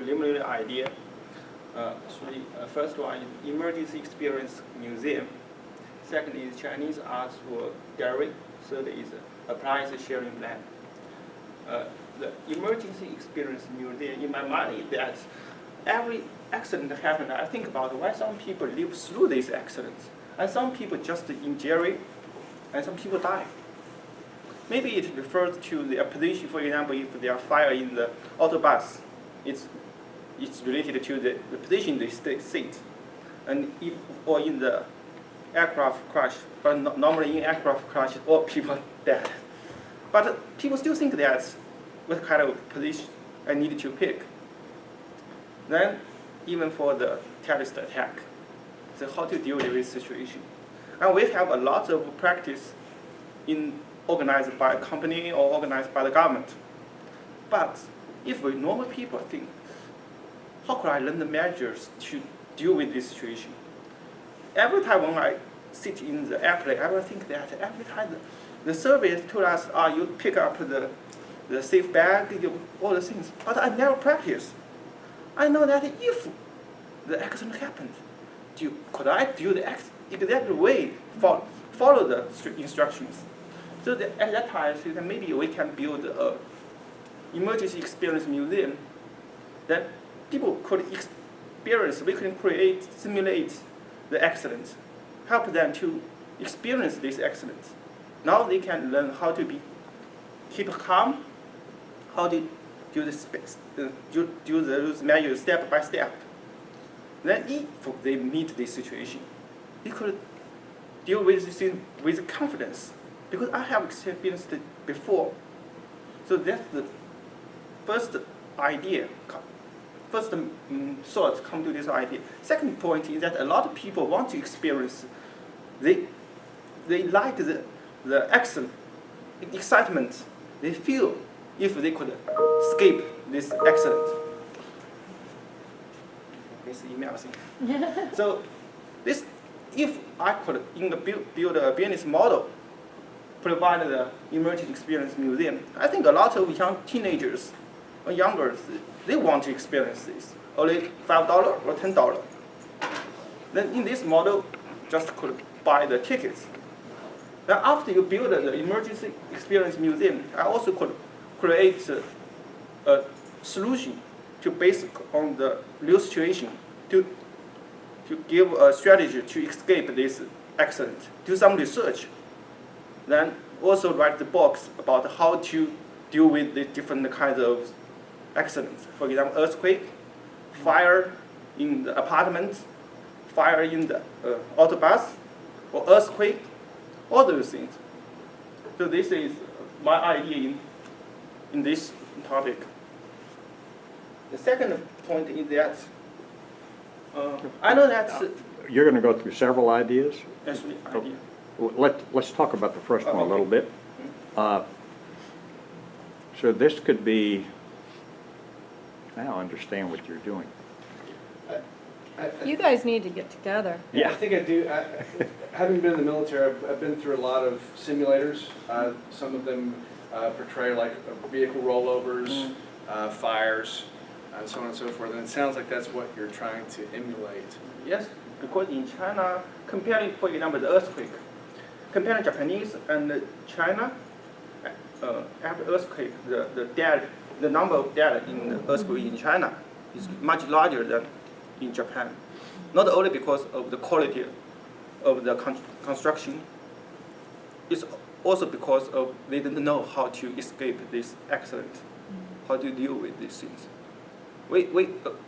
preliminary idea. First one is Emergency Experience Museum. Second is Chinese Arts for Gallery. Third is Appliance Sharing Plan. The Emergency Experience Museum, in my mind, is that every accident that happened, I think about why some people live through these accidents, and some people just injury, and some people die. Maybe it refers to the position, for example, if there are fire in the autobus, it's related to the position they sit. And if, or in the aircraft crash, but normally in aircraft crash, all people dead. But people still think that's what kind of position I need to pick. Then, even for the terrorist attack, so how to deal with this situation. And we have a lot of practice organized by a company or organized by the government. But if we normal people think, how could I learn the measures to deal with this situation? Every time when I sit in the airplane, I will think that every time the service told us, you pick up the safe bag, all the things. But I never practice. I know that if the accident happened, could I do the exact way, follow the instructions? So at that time, so that maybe we can build an emergency experience museum that people could experience. We can simulate the accident, help them to experience this accident. Now they can learn how to keep calm, how to do those measures step by step. Then if they meet this situation, they could deal with this thing with confidence, because I have experienced it before. So that's the first idea, first thought come to this idea. Second point is that a lot of people want to experience, they like the excellent excitement they feel if they could escape this accident. This email thing. So this, if I could build a business model, provide the emergency experience museum, I think a lot of young teenagers or younger, they want to experience this. Only $5 or $10. Then in this model, just could buy the tickets. Then after you build the emergency experience museum, I also could create a solution to base on the real situation, to give a strategy to escape this accident, do some research, then also write the books about how to deal with the different kinds of accidents. For example, earthquake, fire in the apartment, fire in the autobus, or earthquake, all those things. So this is my idea in this topic. The second point is that I know that you're going to go through several ideas. That's the idea. Let's talk about the first one a little bit. So this could be. Now I understand what you're doing. You guys need to get together. Yeah. I think I do. Having been in the military, I've been through a lot of simulators. Some of them portray like vehicle rollovers, fires, and so on and so forth. And it sounds like that's what you're trying to emulate. Yes, because in China, comparing, for example, the earthquake, comparing Japanese and China, after earthquake, the number of dead in the earthquake in China is much larger than in Japan. Not only because of the quality of the construction, it's also because of they didn't know how to escape this accident, how to deal with these things.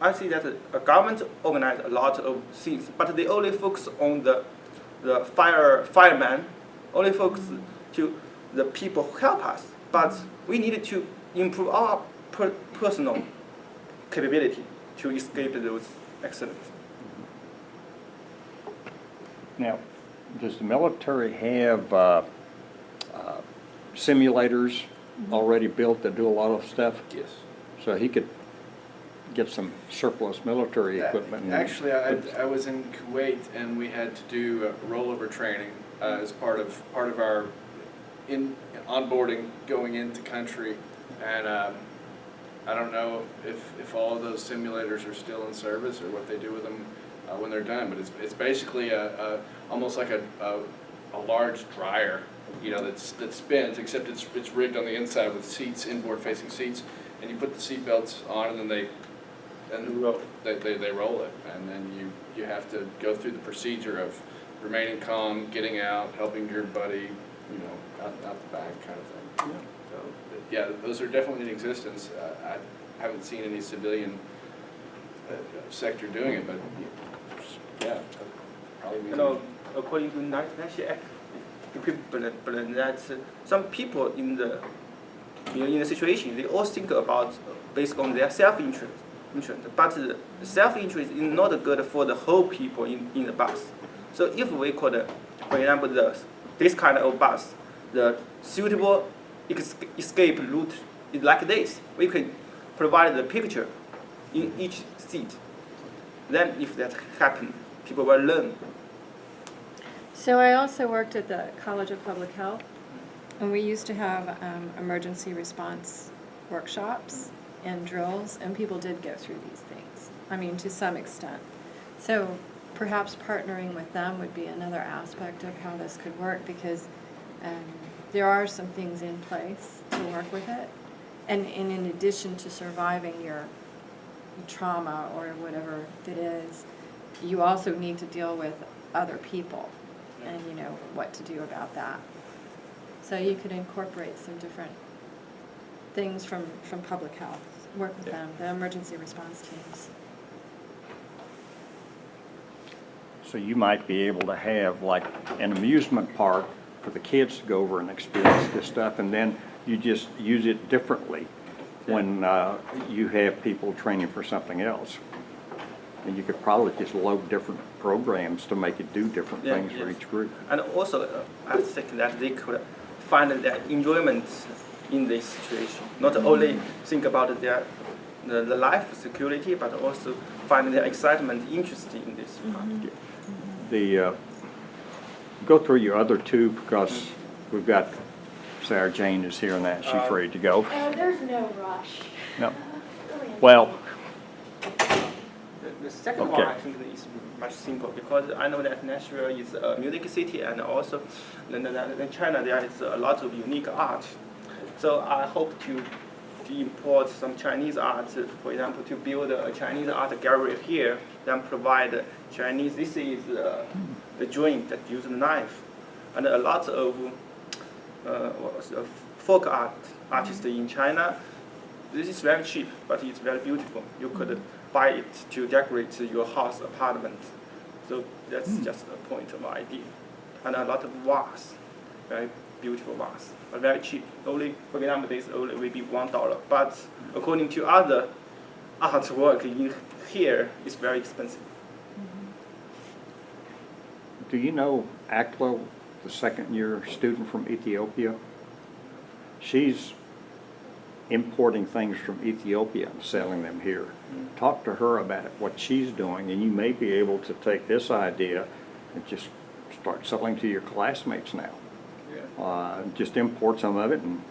I see that the government organized a lot of things, but they only focus on the fireman, only focus to the people who help us. But we needed to improve our personal capability to escape those accidents. Now, does the military have simulators already built that do a lot of stuff? Yes. So he could get some surplus military equipment. Actually, I was in Kuwait and we had to do rollover training as part of our onboarding going into country, and I don't know if all of those simulators are still in service or what they do with them when they're done, but it's basically almost like a large dryer, you know, that spins, except it's rigged on the inside with seats, inboard-facing seats, and you put the seat belts on, and then they roll it, and then you have to go through the procedure of remaining calm, getting out, helping your buddy, you know, out the back kind of thing. Yeah. So, yeah, those are definitely in existence. I haven't seen any civilian sector doing it, but yeah, probably. You know, according to National Act, but that some people in the situation, they all think about based on their self-interest. But self-interest is not good for the whole people in the bus. So if we could, for example, this kind of bus, the suitable escape route is like this. We can provide the picture in each seat. Then if that happens, people will learn. So I also worked at the College of Public Health, and we used to have emergency response workshops and drills, and people did go through these things, I mean, to some extent. So perhaps partnering with them would be another aspect of how this could work, because there are some things in place to work with it. And in addition to surviving your trauma or whatever it is, you also need to deal with other people and, you know, what to do about that. So you could incorporate some different things from public health, work with them, the emergency response teams. So you might be able to have like an amusement park for the kids to go over and experience this stuff, and then you just use it differently when you have people training for something else. And you could probably just load different programs to make it do different things for each group. And also, I think that they could find their enjoyment in this situation. Not only think about the life security, but also find their excitement, interest in this part. Go through your other two, because we've got Sarah Jane is here and that she's ready to go. There's no rush. No. Well, The second one, I think, is much simple, because I know that Nashville is a music city, and also in China there is a lot of unique art. So I hope to import some Chinese art, for example, to build a Chinese art gallery here, then provide Chinese. This is the joint that uses a knife, and a lot of folk artists in China. This is very cheap, but it's very beautiful. You could buy it to decorate your house, apartment. So that's just a point of idea. And a lot of vase, very beautiful vase, but very cheap. Only, for example, this only maybe $1. But according to other artwork in here, it's very expensive. do you know Akla, the second-year student from Ethiopia? She's importing things from Ethiopia and selling them here. Talk to her about what she's doing, and you may be able to take this idea and just start selling to your classmates now. Yeah. Just import some of it and,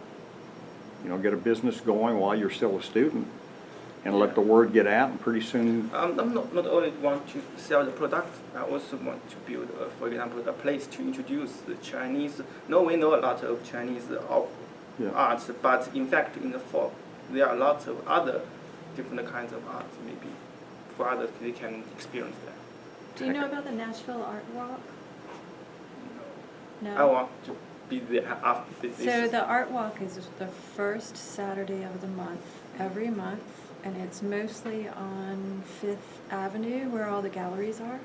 you know, get a business going while you're still a student, and let the word get out, and pretty soon. I'm not only want to sell the product, I also want to build, for example, a place to introduce the Chinese. No, we know a lot of Chinese arts, but in fact, in the fall, there are lots of other different kinds of arts. Maybe for others, they can experience that. Do you know about the Nashville Art Walk? No. I want to be there after this. So the Art Walk is the first Saturday of the month, every month, and it's mostly on Fifth Avenue where all the galleries are,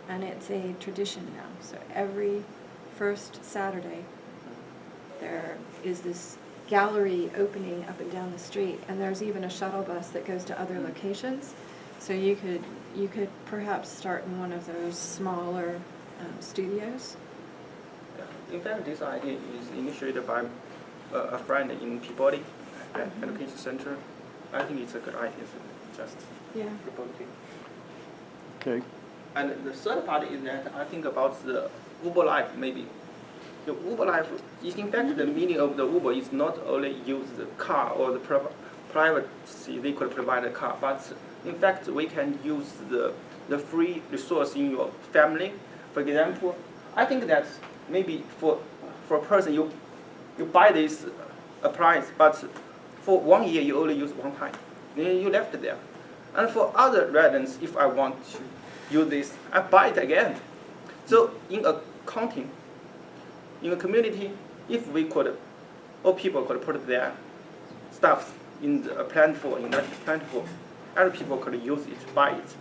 and it's a tradition now. So every first Saturday there is this gallery opening up and down the street, and there's even a shuttle bus that goes to other locations. So you could perhaps start in one of those smaller studios. In fact, this idea is initiated by a friend in Peabody Education Center. I think it's a good idea, so just propose it. Okay. And the third part is that I think about the Uber life, maybe. The Uber life is, in fact, the meaning of the Uber is not only use the car or the privacy, they could provide a car, but in fact, we can use the free resource in your family. For example, I think that maybe for a person, you buy this appliance, but for 1 year, you only use one time. Then you left it there. And for other residents, if I want to use this, I buy it again. So in accounting, in a community, if we could, all people could put their stuff in the platform, in that platform, other people could use it, buy it.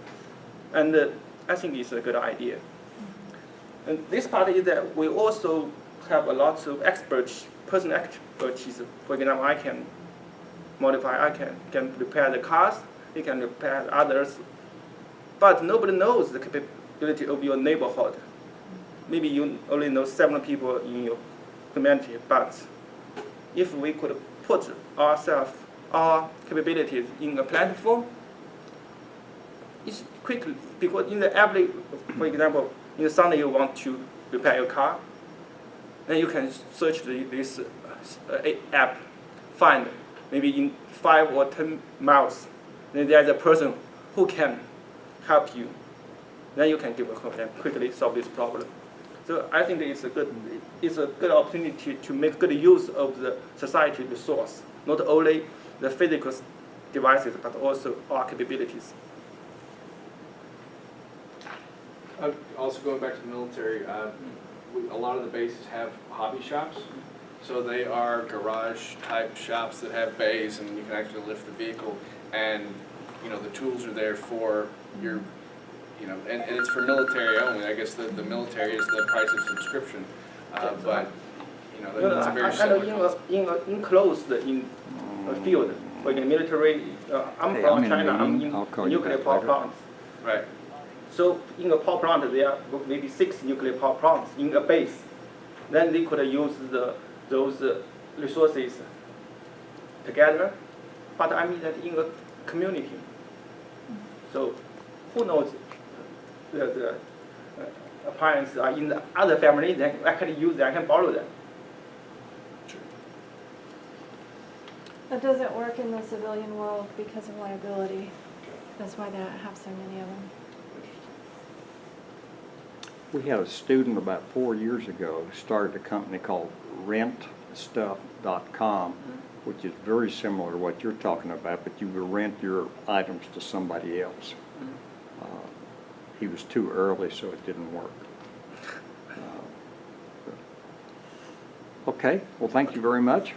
And I think it's a good idea. And this part is that we also have a lot of personal expertise. For example, I can modify, I can prepare the cars, you can repair others. But nobody knows the capability of your neighborhood. Maybe you only know 7 people in your community, but if we could put our capabilities in a platform, it's quickly, because in the every, for example, in Sunday you want to repair your car, then you can search this app, find maybe in 5 or 10 miles, then there's a person who can help you. Then you can give a call and quickly solve this problem. So I think it's a good opportunity to make good use of the society resource, not only the physical devices, but also our capabilities. Also going back to the military, a lot of the bases have hobby shops. So they are garage type shops that have bays and you can actually lift the vehicle, and the tools are there for your, and it's for military only. I guess the military is the price of subscription, but that's a very similar concept. Enclosed in a field, for the military, I'm Hey, from I'm in a China, I'm meeting. in I'll call you nuclear back power later. plants. Right. So in a power plant, there are maybe 6 nuclear power plants in a base. Then they could use those resources together. But I mean that in a community. So who knows the appliances are in the other family, then I can use them, I can borrow them. That doesn't work in the civilian world because of liability. That's why they have so many of them. We had a student about 4 years ago who started a company called rentstuff.com, which is very similar to what you're talking about, but you would rent your items to somebody else. He was too early, so it didn't work. Okay, well, thank you very much.